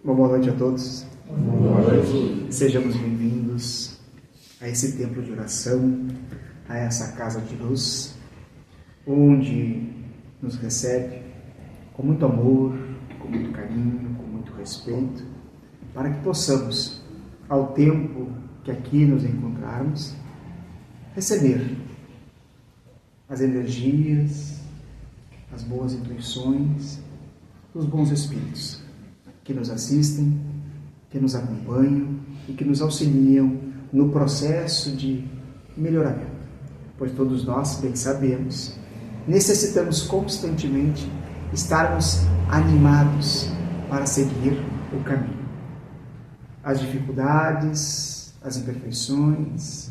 Uma boa noite a todos. Boa noite. Sejamos bem-vindos a esse templo de oração, a essa casa de luz, onde nos recebe com muito amor, com muito carinho, com muito respeito, para que possamos, ao tempo que aqui nos encontrarmos, receber as energias, as boas intuições, os bons espíritos que nos assistem, que nos acompanham e que nos auxiliam no processo de melhoramento. Pois todos nós, bem sabemos, necessitamos constantemente estarmos animados para seguir o caminho. As dificuldades, as imperfeições,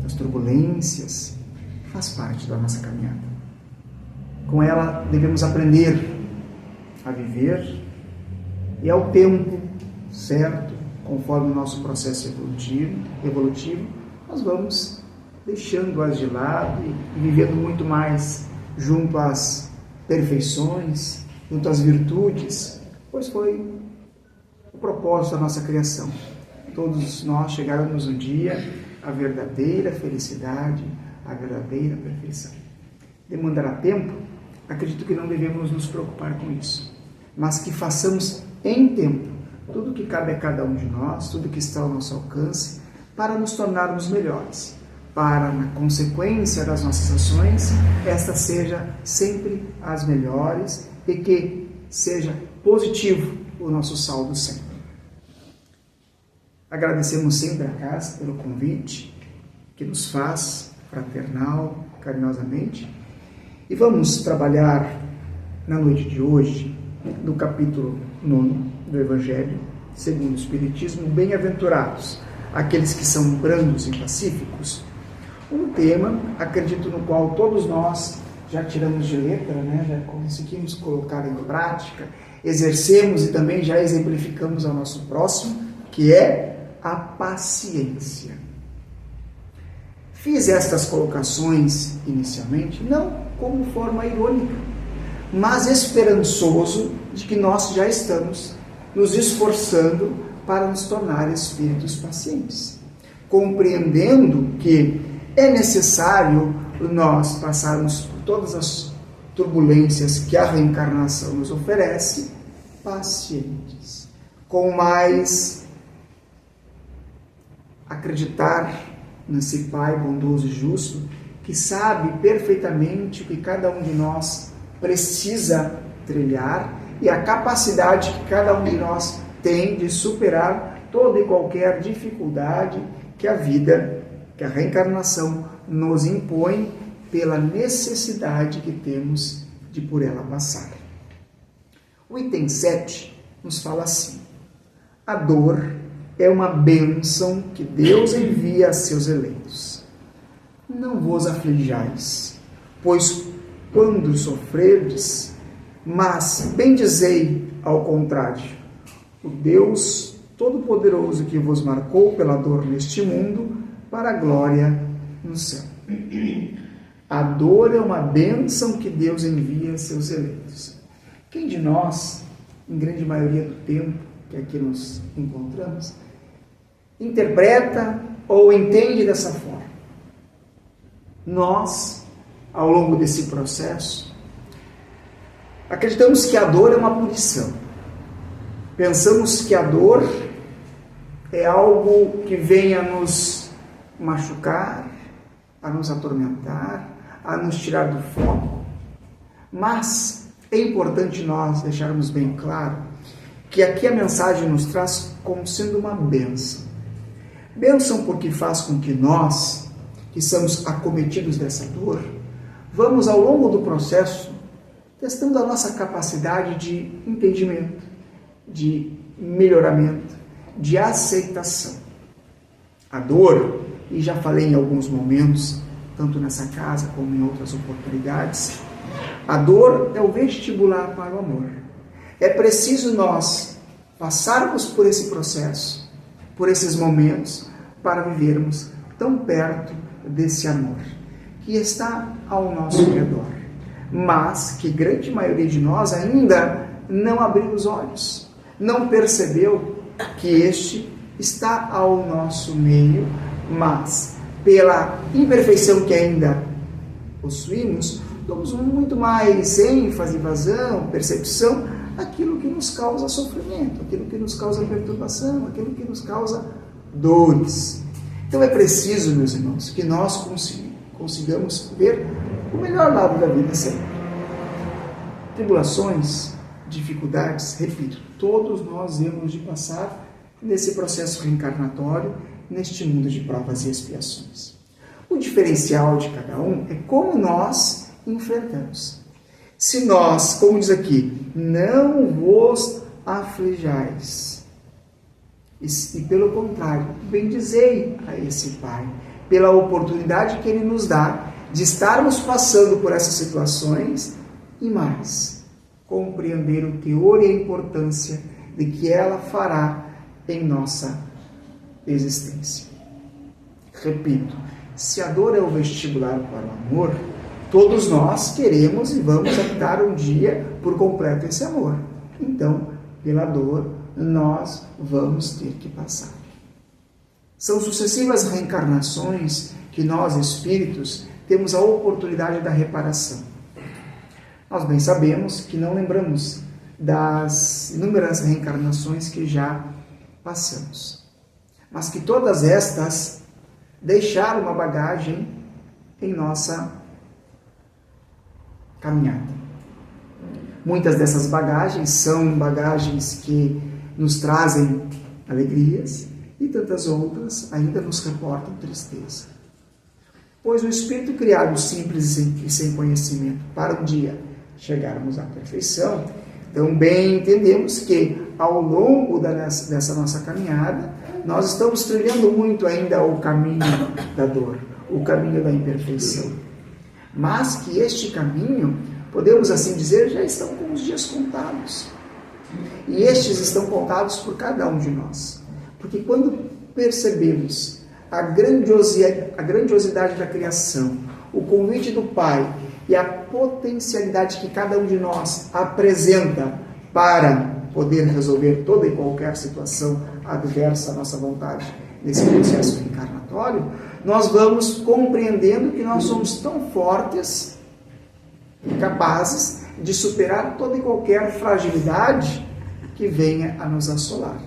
as turbulências faz parte da nossa caminhada. Com ela devemos aprender a viver e ao tempo certo, conforme o nosso processo evolutivo, nós vamos deixando-as de lado e vivendo muito mais junto às perfeições, junto às virtudes, pois foi o propósito da nossa criação. Todos nós chegarmos um dia à verdadeira felicidade, à verdadeira perfeição. Demandará tempo? Acredito que não devemos nos preocupar com isso, mas que façamos em tempo tudo o que cabe a cada um de nós, tudo que está ao nosso alcance, para nos tornarmos melhores, para, na consequência das nossas ações, esta seja sempre as melhores e que seja positivo o nosso saldo sempre. Agradecemos sempre a casa pelo convite que nos faz, fraternal, carinhosamente, e vamos trabalhar na noite de hoje, no capítulo 9 do Evangelho segundo o Espiritismo, bem-aventurados aqueles que são brandos e pacíficos, um tema, acredito, no qual todos nós já tiramos de letra, já conseguimos colocar em prática, exercemos e também já exemplificamos ao nosso próximo, que é a paciência. Fiz estas colocações inicialmente, não como forma irônica, mas esperançoso de que nós já estamos nos esforçando para nos tornar espíritos pacientes, compreendendo que é necessário nós passarmos por todas as turbulências que a reencarnação nos oferece, pacientes, com mais acreditar nesse Pai bondoso e justo, que sabe perfeitamente o que cada um de nós precisa trilhar e a capacidade que cada um de nós tem de superar toda e qualquer dificuldade que a vida, que a reencarnação nos impõe pela necessidade que temos de por ela passar. O item 7 nos fala assim: a dor é uma bênção que Deus envia a seus eleitos. Não vos aflijais, pois quando sofrerdes, mas bendizei ao contrário, o Deus Todo-Poderoso que vos marcou pela dor neste mundo para a glória no céu. A dor é uma bênção que Deus envia a seus eleitos. Quem de nós, em grande maioria do tempo que aqui nos encontramos, interpreta ou entende dessa forma? Nós, ao longo desse processo, acreditamos que a dor é uma punição. Pensamos que a dor é algo que vem a nos machucar, a nos atormentar, a nos tirar do foco. Mas é importante nós deixarmos bem claro que aqui a mensagem nos traz como sendo uma bênção. Bênção porque faz com que nós, que somos acometidos dessa dor, vamos ao longo do processo testando a nossa capacidade de entendimento, de melhoramento, de aceitação. A dor, e já falei em alguns momentos, tanto nessa casa como em outras oportunidades, a dor é o vestibular para o amor. É preciso nós passarmos por esse processo, por esses momentos, para vivermos tão perto desse amor que está ao nosso redor, mas que grande maioria de nós ainda não abriu os olhos, não percebeu que este está ao nosso meio, mas pela imperfeição que ainda possuímos, damos muito mais ênfase, vazão, percepção àquilo que nos causa sofrimento, aquilo que nos causa perturbação, aquilo que nos causa dores. Então é preciso, meus irmãos, que nós consigamos ver o melhor lado da vida sempre. Tribulações, dificuldades, repito, todos nós hemos de passar nesse processo reencarnatório, neste mundo de provas e expiações. O diferencial de cada um é como nós enfrentamos. Se nós, como diz aqui, não vos aflijais, e pelo contrário, bendizei a esse Pai, pela oportunidade que Ele nos dá de estarmos passando por essas situações e mais, compreender o teor e a importância de que ela fará em nossa existência. Repito, se a dor é o vestibular para o amor, todos nós queremos e vamos optar um dia por completo esse amor. Então, pela dor, nós vamos ter que passar. São sucessivas reencarnações que nós, espíritos, temos a oportunidade da reparação. Nós bem sabemos que não lembramos das inúmeras reencarnações que já passamos, mas que todas estas deixaram uma bagagem em nossa caminhada. Muitas dessas bagagens são bagagens que nos trazem alegrias e tantas outras ainda nos reportam tristeza. Pois o espírito criado simples e sem conhecimento para um dia chegarmos à perfeição, também entendemos que ao longo dessa nossa caminhada, nós estamos trilhando muito ainda o caminho da dor, o caminho da imperfeição. Mas que este caminho, podemos assim dizer, já estão com os dias contados. E estes estão contados por cada um de nós. Porque quando percebemos a grandiosidade da criação, o convite do Pai e a potencialidade que cada um de nós apresenta para poder resolver toda e qualquer situação adversa à nossa vontade nesse processo reencarnatório, nós vamos compreendendo que nós somos tão fortes e capazes de superar toda e qualquer fragilidade que venha a nos assolar.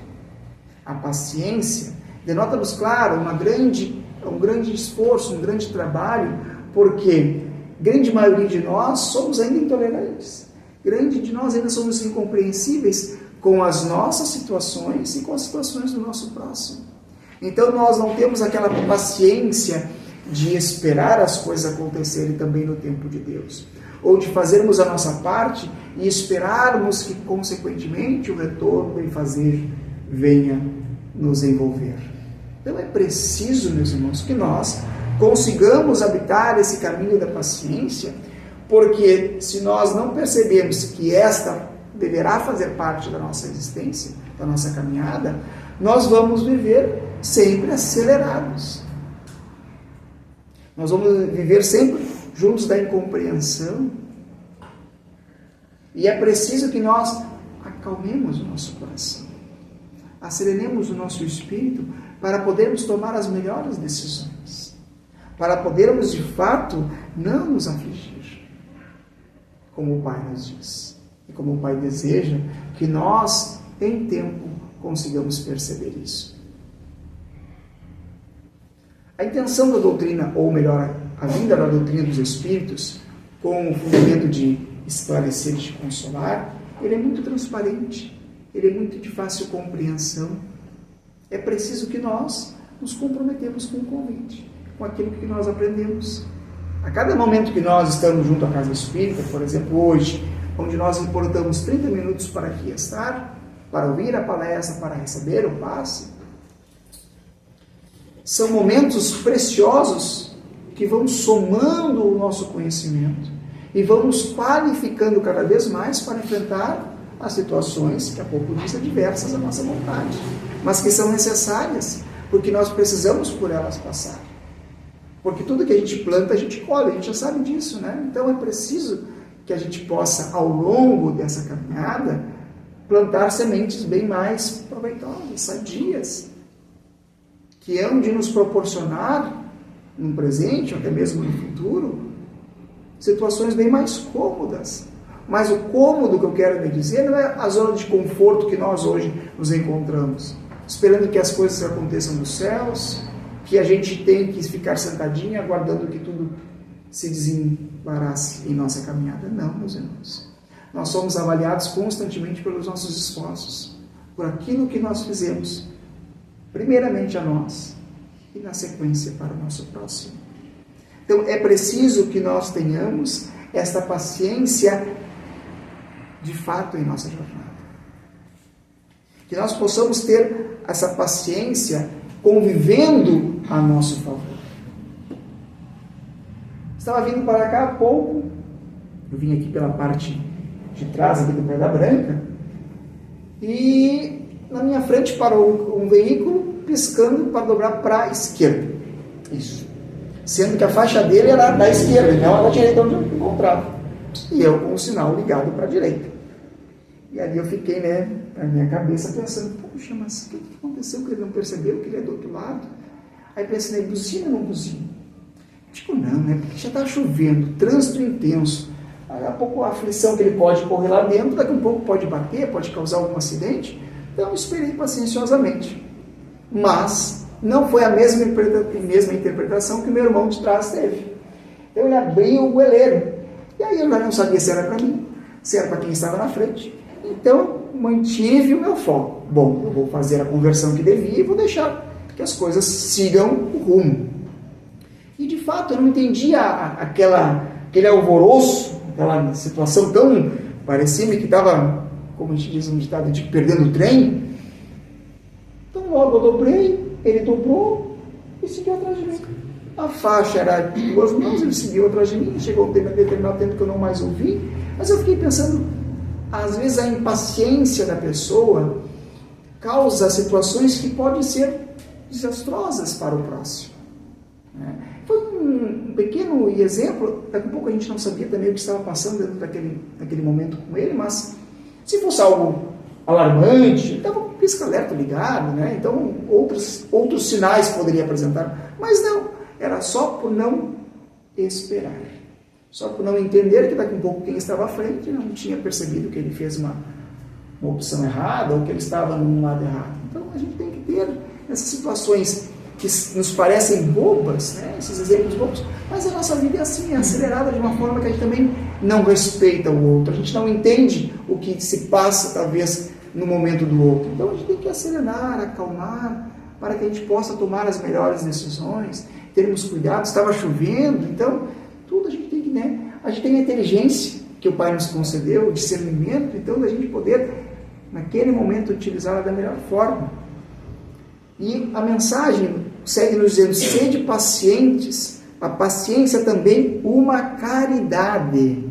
A paciência denota-nos, claro, um grande esforço, um grande trabalho, porque grande maioria de nós somos ainda intolerantes. Grande de nós ainda somos incompreensíveis com as nossas situações e com as situações do nosso próximo. Então nós não temos aquela paciência de esperar as coisas acontecerem também no tempo de Deus. Ou de fazermos a nossa parte e esperarmos que, consequentemente, o retorno do bem-fazer venha nos envolver. Então é preciso, meus irmãos, que nós consigamos habitar esse caminho da paciência, porque se nós não percebemos que esta deverá fazer parte da nossa existência, da nossa caminhada, nós vamos viver sempre acelerados. Nós vamos viver sempre juntos da incompreensão. E é preciso que nós acalmemos o nosso coração, acerenemos o nosso espírito para podermos tomar as melhores decisões, para podermos de fato não nos afligir, como o Pai nos diz, e como o Pai deseja que nós, em tempo, consigamos perceber isso. A intenção da doutrina, ou melhor, a vinda da doutrina dos Espíritos, com o fundamento de esclarecer e de consolar, ele é muito transparente, ele é muito de fácil compreensão. É preciso que nós nos comprometemos com o convite, com aquilo que nós aprendemos. A cada momento que nós estamos junto à Casa Espírita, por exemplo, hoje, onde nós importamos 30 minutos para aqui estar, para ouvir a palestra, para receber o passe, são momentos preciosos que vão somando o nosso conhecimento e vão nos qualificando cada vez mais para enfrentar as situações, que há pouco disse, adversas à nossa vontade, mas que são necessárias, porque nós precisamos por elas passar. Porque tudo que a gente planta, a gente colhe, a gente já sabe disso, né? Então é preciso que a gente possa, ao longo dessa caminhada, plantar sementes bem mais proveitosas, sadias, que hão de nos proporcionar, no presente, ou até mesmo no futuro, situações bem mais cômodas. Mas o cômodo que eu quero me dizer não é a zona de conforto que nós hoje nos encontramos, esperando que as coisas aconteçam nos céus, que a gente tem que ficar sentadinho aguardando que tudo se desembarace em nossa caminhada. Não, meus irmãos. Nós somos avaliados constantemente pelos nossos esforços, por aquilo que nós fizemos, primeiramente a nós e na sequência para o nosso próximo. Então é preciso que nós tenhamos esta paciência de fato em nossa jornada. Que nós possamos ter essa paciência convivendo a nosso favor. Estava vindo para cá há pouco, eu vim aqui pela parte de trás, aqui do Pedra Branca, e na minha frente parou um veículo piscando para dobrar para a esquerda. Isso. Sendo que a faixa dele era da esquerda, não da direita onde eu encontrava. E eu com o sinal ligado para a direita. E ali eu fiquei, na minha cabeça pensando, puxa, mas o que aconteceu que ele não percebeu que ele é do outro lado? Aí pensei, buzina ou não buzina? Tipo, não, porque já está chovendo, trânsito intenso. Daqui a pouco a aflição que ele pode correr lá dentro, daqui a pouco pode bater, pode causar algum acidente. Então eu esperei pacienciosamente. Mas não foi a mesma interpretação que o meu irmão de trás teve. Então ele abriu o goeleiro. E aí eu já não sabia se era para mim, se era para quem estava na frente. Então mantive o meu foco. Bom, eu vou fazer a conversão que devia e vou deixar que as coisas sigam o rumo. E de fato eu não entendia aquele alvoroço, aquela situação tão... parecia-me que estava, como a gente diz no ditado, de perdendo o trem. Então logo eu dobrei, ele dobrou e seguiu atrás de mim. A faixa era de 2 mãos, ele seguiu atrás de mim, chegou um determinado tempo que eu não mais ouvi, mas eu fiquei pensando, às vezes a impaciência da pessoa causa situações que podem ser desastrosas para o próximo. Foi um pequeno exemplo, daqui a pouco a gente não sabia também o que estava passando dentro daquele momento com ele, mas se fosse algo alarmante, estava com o pisca-alerta ligado, então outros sinais poderia apresentar, mas não, era só por não esperar, só por não entender que daqui a pouco quem estava à frente não tinha percebido que ele fez uma opção errada ou que ele estava num lado errado. Então a gente tem que ter essas situações que nos parecem bobas, esses exemplos bobos, mas a nossa vida é assim, é acelerada de uma forma que a gente também não respeita o outro, a gente não entende o que se passa talvez no momento do outro. Então a gente tem que acelerar, acalmar, para que a gente possa tomar as melhores decisões, termos cuidado. Estava chovendo, então tudo a gente tem que, a gente tem a inteligência que o Pai nos concedeu, o discernimento, então da gente poder naquele momento utilizá-la da melhor forma. E a mensagem segue nos dizendo, sede pacientes, a paciência também uma caridade,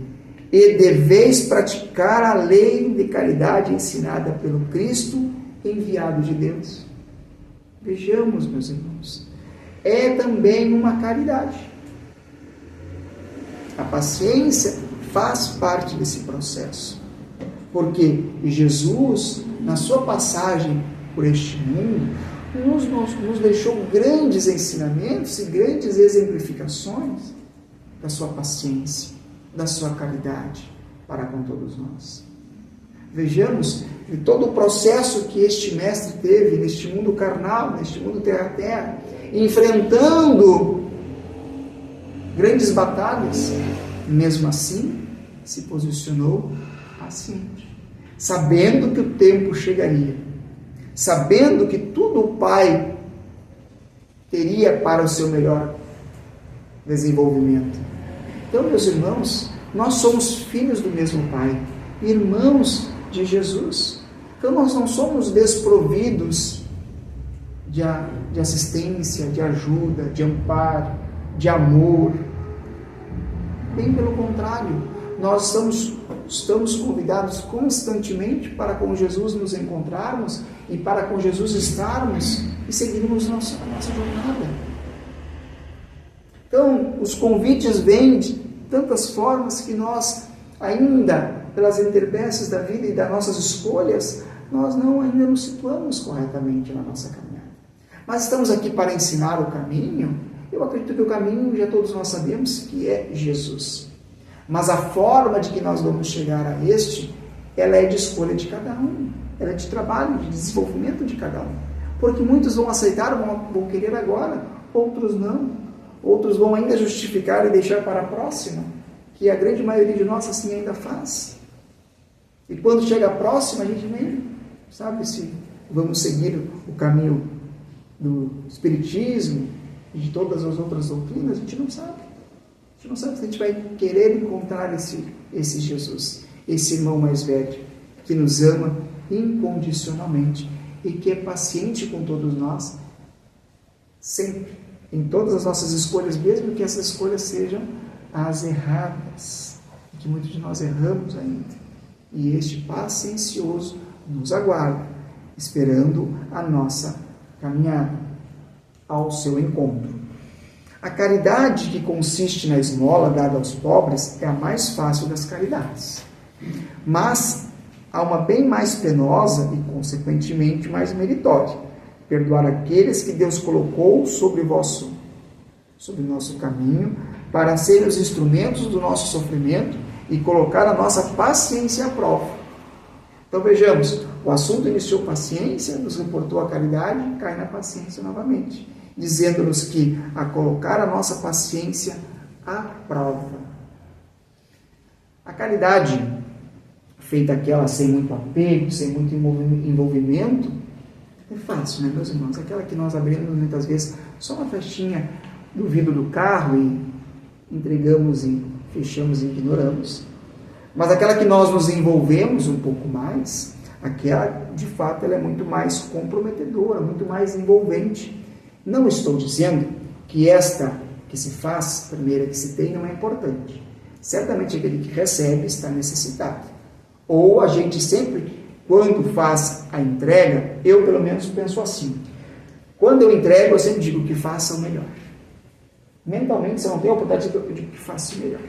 e deveis praticar a lei de caridade ensinada pelo Cristo, enviado de Deus. Vejamos, meus irmãos, é também uma caridade. A paciência faz parte desse processo, porque Jesus, na sua passagem por este mundo, nos deixou grandes ensinamentos e grandes exemplificações da sua paciência, da sua caridade para com todos nós. Vejamos de todo o processo que este mestre teve neste mundo carnal, neste mundo terra-terra, enfrentando grandes batalhas, mesmo assim se posicionou paciente, sabendo que o tempo chegaria, sabendo que tudo o Pai teria para o seu melhor desenvolvimento. Então, meus irmãos, nós somos filhos do mesmo Pai, irmãos de Jesus. Então, nós não somos desprovidos de assistência, de ajuda, de amparo, de amor. Bem pelo contrário, nós estamos convidados constantemente para com Jesus nos encontrarmos e para com Jesus estarmos e seguirmos a nossa jornada. Então, os convites vêm de tantas formas que nós ainda pelas intempéries da vida e das nossas escolhas, nós ainda nos situamos corretamente na nossa caminhada. Mas estamos aqui para ensinar o caminho. Eu acredito que o caminho, já todos nós sabemos, que é Jesus. Mas a forma de que nós vamos chegar a este, ela é de escolha de cada um. Ela é de trabalho, de desenvolvimento de cada um. Porque muitos vão aceitar, vão querer agora, outros não. Outros vão ainda justificar e deixar para a próxima, que a grande maioria de nós assim ainda faz. E quando chega a próxima, a gente nem sabe se vamos seguir o caminho do Espiritismo e de todas as outras doutrinas, a gente não sabe. A gente não sabe se a gente vai querer encontrar esse Jesus, esse irmão mais velho, que nos ama incondicionalmente e que é paciente com todos nós, sempre, em todas as nossas escolhas, mesmo que essas escolhas sejam as erradas, e que muitos de nós erramos ainda. E este paciencioso nos aguarda, esperando a nossa caminhada ao seu encontro. A caridade que consiste na esmola dada aos pobres é a mais fácil das caridades. Mas há uma bem mais penosa e, consequentemente, mais meritória: perdoar aqueles que Deus colocou sobre nosso caminho para serem os instrumentos do nosso sofrimento e colocar a nossa paciência à prova. Então vejamos, o assunto iniciou paciência, nos reportou a caridade, cai na paciência novamente, dizendo-nos que a colocar a nossa paciência à prova. A caridade, feita aquela sem muito apego, sem muito envolvimento, é fácil, né, meus irmãos? Aquela que nós abrimos muitas vezes só uma festinha do vidro do carro e entregamos e fechamos e ignoramos. Mas aquela que nós nos envolvemos um pouco mais, aquela, de fato, ela é muito mais comprometedora, muito mais envolvente. Não estou dizendo que esta que se faz, primeira que se tem, não é importante. Certamente aquele que recebe está necessitado. Ou a gente sempre, quando faz a entrega, eu pelo menos penso assim: quando eu entrego, eu sempre digo que faça o melhor. Mentalmente, se eu não tenho a oportunidade, eu digo que faça o melhor.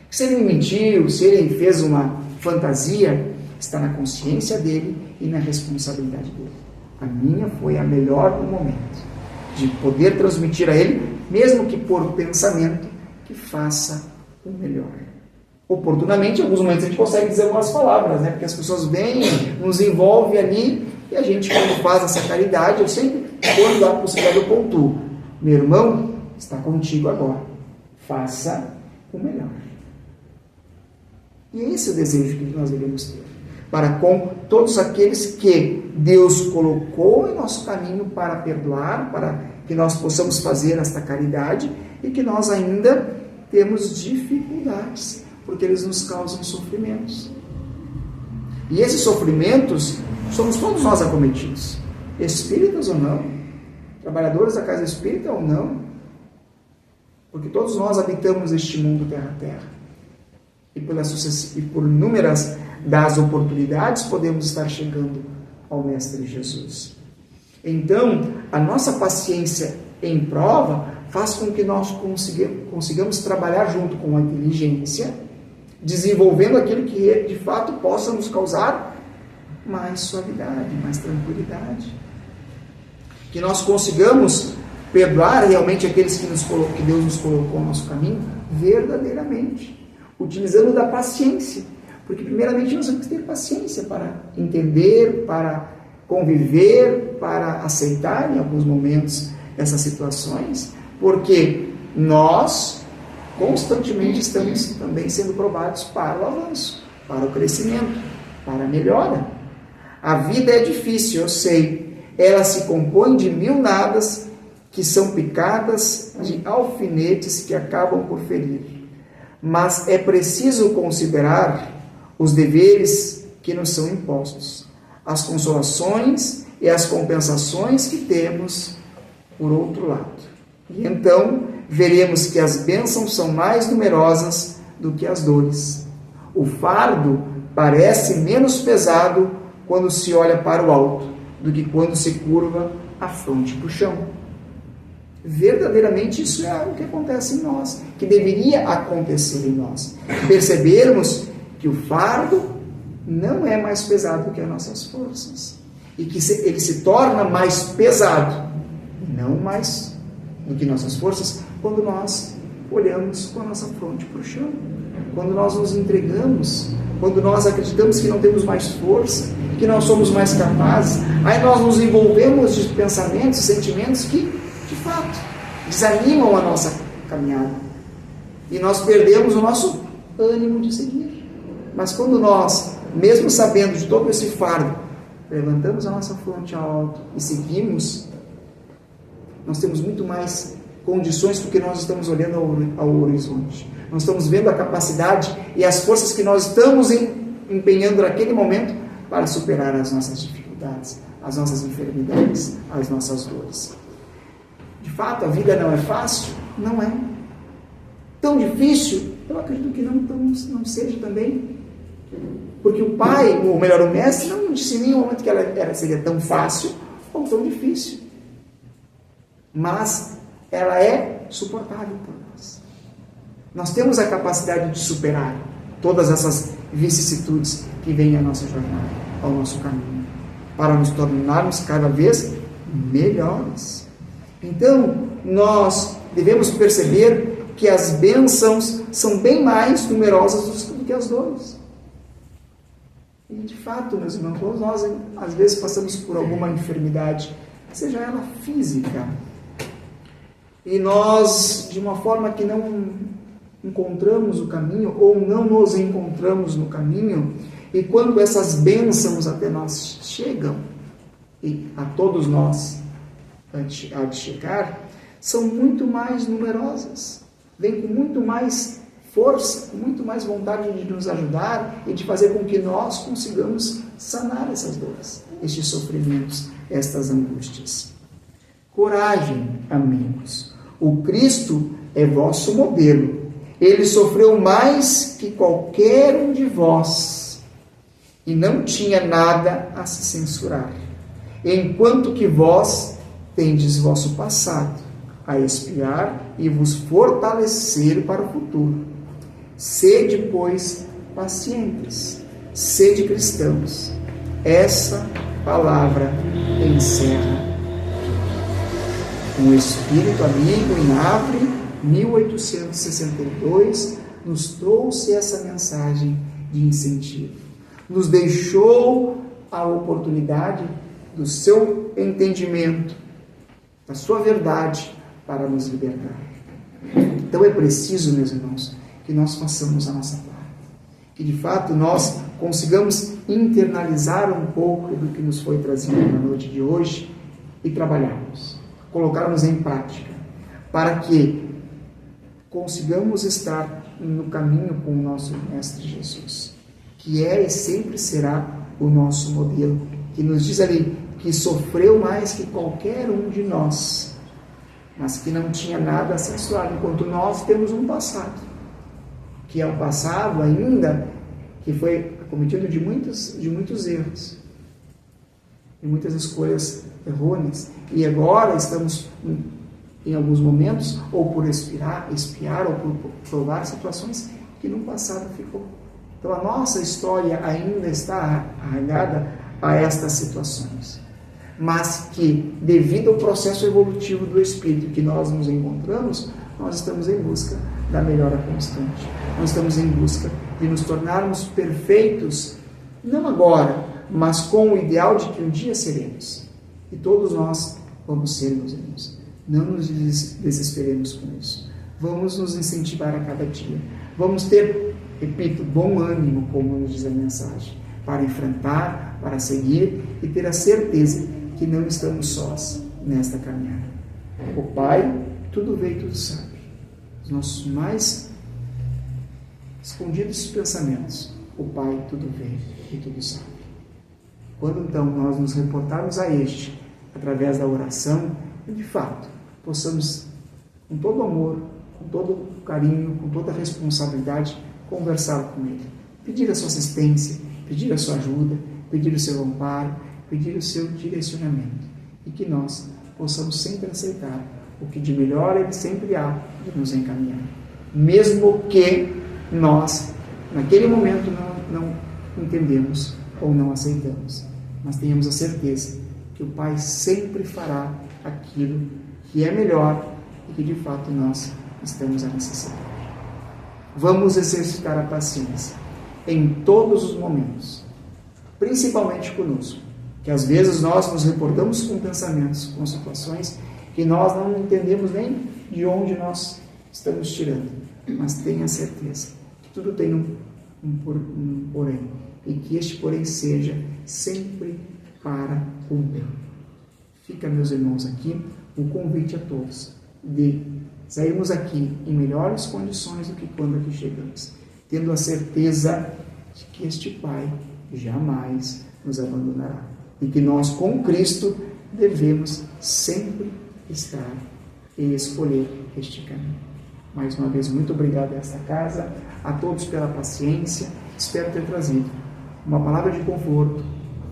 Se ele me mentiu, se ele fez uma fantasia, está na consciência dele e na responsabilidade dele. A minha foi a melhor no momento, de poder transmitir a ele, mesmo que por pensamento, que faça o melhor. Oportunamente, em alguns momentos a gente consegue dizer algumas palavras, né? Porque as pessoas vêm, nos envolvem ali, e a gente, quando faz essa caridade, eu sempre, quando há possibilidade, eu pontuo: meu irmão, está contigo agora, faça o melhor. E esse é o desejo que nós devemos ter, para com todos aqueles que Deus colocou em nosso caminho para perdoar, para que nós possamos fazer esta caridade, e que nós ainda temos dificuldades, porque eles nos causam sofrimentos. E esses sofrimentos somos todos nós acometidos, espíritas ou não, trabalhadores da casa espírita ou não, porque todos nós habitamos este mundo terra a terra. E por inúmeras das oportunidades podemos estar chegando ao Mestre Jesus. Então, a nossa paciência em prova faz com que nós consigamos trabalhar junto com a inteligência, desenvolvendo aquilo que de fato possa nos causar mais suavidade, mais tranquilidade. Que nós consigamos perdoar realmente aqueles que Deus nos colocou no nosso caminho verdadeiramente, utilizando da paciência. Porque primeiramente nós temos que ter paciência para entender, para conviver, para aceitar em alguns momentos essas situações, porque nós constantemente estamos também sendo provados para o avanço, para o crescimento, para a melhora. A vida é difícil, eu sei. Ela se compõe de mil nadas que são picadas de alfinetes que acabam por ferir. Mas é preciso considerar os deveres que nos são impostos, as consolações e as compensações que temos por outro lado. E então veremos que as bênçãos são mais numerosas do que as dores. O fardo parece menos pesado quando se olha para o alto do que quando se curva a fronte para o chão. Verdadeiramente isso é o que acontece em nós, que deveria acontecer em nós. Percebermos que o fardo não é mais pesado que as nossas forças. E que ele se torna mais pesado, não mais do que nossas forças, quando nós olhamos com a nossa fronte para o chão. Quando nós nos entregamos, quando nós acreditamos que não temos mais força, que não somos mais capazes, aí nós nos envolvemos de pensamentos e sentimentos que, de fato, desanimam a nossa caminhada. E nós perdemos o nosso ânimo de seguir. Mas quando nós, mesmo sabendo de todo esse fardo, levantamos a nossa fronte alto e seguimos, nós temos muito mais condições porque nós estamos olhando ao horizonte. Nós estamos vendo a capacidade e as forças que nós estamos empenhando naquele momento para superar as nossas dificuldades, as nossas enfermidades, as nossas dores. De fato, a vida não é fácil? Não é. Tão difícil? Eu acredito que não seja também. Porque o pai, ou melhor, o mestre, não disse em nenhum momento que ela seria tão fácil ou tão difícil. Mas ela é suportável por nós. Nós temos a capacidade de superar todas essas vicissitudes que vêm à nossa jornada, ao nosso caminho, para nos tornarmos cada vez melhores. Então, nós devemos perceber que as bênçãos são bem mais numerosas do que as dores. E, de fato, meus irmãos, todos nós, às vezes, passamos por alguma enfermidade, seja ela física, e nós, de uma forma que não encontramos o caminho, ou não nos encontramos no caminho, e quando essas bênçãos até nós chegam, e a todos nós há de chegar, são muito mais numerosas, vêm com muito mais força, com muito mais vontade de nos ajudar e de fazer com que nós consigamos sanar essas dores, estes sofrimentos, estas angústias. Coragem, amigos. O Cristo é vosso modelo. Ele sofreu mais que qualquer um de vós e não tinha nada a se censurar, enquanto que vós tendes vosso passado a expiar e vos fortalecer para o futuro. Sede, pois, pacientes, sede cristãos. Essa palavra encerra. Um espírito amigo em abril 1862 nos trouxe essa mensagem de incentivo. Nos deixou a oportunidade do seu entendimento, da sua verdade, para nos libertar. Então é preciso, meus irmãos, que nós façamos a nossa parte. Que de fato nós consigamos internalizar um pouco do que nos foi trazido na noite de hoje e trabalharmos, colocarmos em prática, para que consigamos estar no caminho com o nosso Mestre Jesus, que é e sempre será o nosso modelo, que nos diz ali que sofreu mais que qualquer um de nós, mas que não tinha nada a censurar, enquanto nós temos um passado, que é um passado ainda que foi acometido de muitos erros, de muitas escolhas errôneas, e agora estamos em alguns momentos, ou por espiar, ou por provar situações que no passado ficou. Então a nossa história ainda está arraigada a estas situações, mas que devido ao processo evolutivo do Espírito que nós nos encontramos, nós estamos em busca da melhora constante. Nós estamos em busca de nos tornarmos perfeitos, não agora, mas com o ideal de que um dia seremos. E todos nós vamos ser, meus irmãos. Não nos desesperemos com isso. Vamos nos incentivar a cada dia. Vamos ter, repito, bom ânimo, como nos diz a mensagem, para enfrentar, para seguir e ter a certeza que não estamos sós nesta caminhada. O Pai tudo vê e tudo sabe. Os nossos mais escondidos pensamentos, o Pai tudo vê e tudo sabe. Quando então nós nos reportarmos a este, através da oração, e de fato possamos, com todo amor, com todo carinho, com toda responsabilidade, conversar com Ele, pedir a sua assistência, pedir a sua ajuda, pedir o seu amparo, pedir o seu direcionamento, e que nós possamos sempre aceitar o que de melhor Ele sempre há de nos encaminhar, mesmo que nós, naquele momento, não não entendemos ou não aceitamos. Mas tenhamos a certeza que o Pai sempre fará aquilo que é melhor e que de fato nós estamos a necessitar. Vamos exercitar a paciência em todos os momentos, principalmente conosco, que às vezes nós nos reportamos com pensamentos, com situações que nós não entendemos nem de onde nós estamos tirando, mas tenha certeza que tudo tem um porém, e que este porém seja sempre para o bem. Fica, meus irmãos, aqui o convite a todos de sairmos aqui em melhores condições do que quando aqui chegamos, tendo a certeza de que este Pai jamais nos abandonará e que nós, com Cristo, devemos sempre estar e escolher este caminho. Mais uma vez, muito obrigado a esta casa, a todos pela paciência. Espero ter trazido uma palavra de conforto,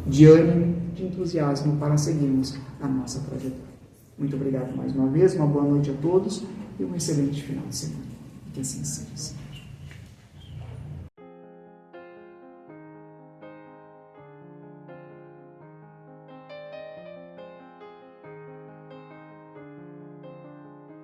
de ânimo, de entusiasmo para seguirmos a nossa trajetória. Muito obrigado mais uma vez, uma boa noite a todos e um excelente final de semana. Que assim seja.